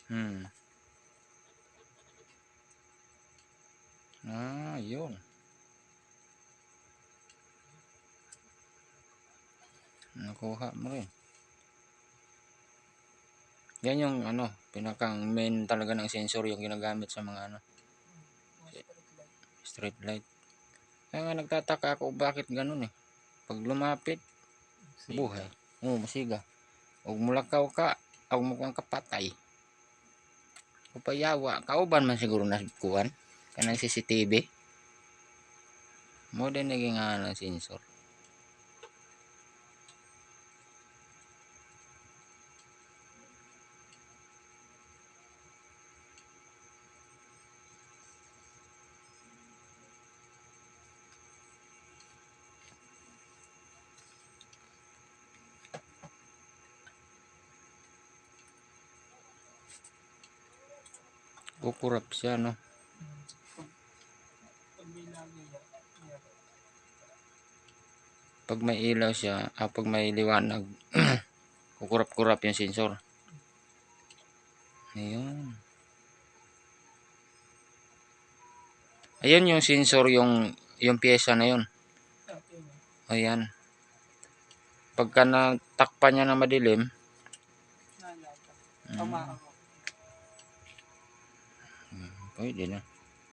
Hmm. Yun. Nakuha mo rin. Yan yung ano, pinakang main talaga ng sensor yung ginagamit sa mga ano, street light. Kaya nga nagtataka ako bakit ganun eh. Pag lumapit, buhay. Oo, masiga. Og mulakaw ka, og mukhang kapatay. Upayawa, kauban man siguro na kuwan. Kanang CCTV. Mo din naging ng sensor. Kukurap siya, no? Pag may ilaw siya, pag may liwanag, kukurap-kurap yung sensor. Ayun. Ayun yung sensor, yung pyesa na yun. Ayan. Pagka natakpan niya na madilim, pwede na.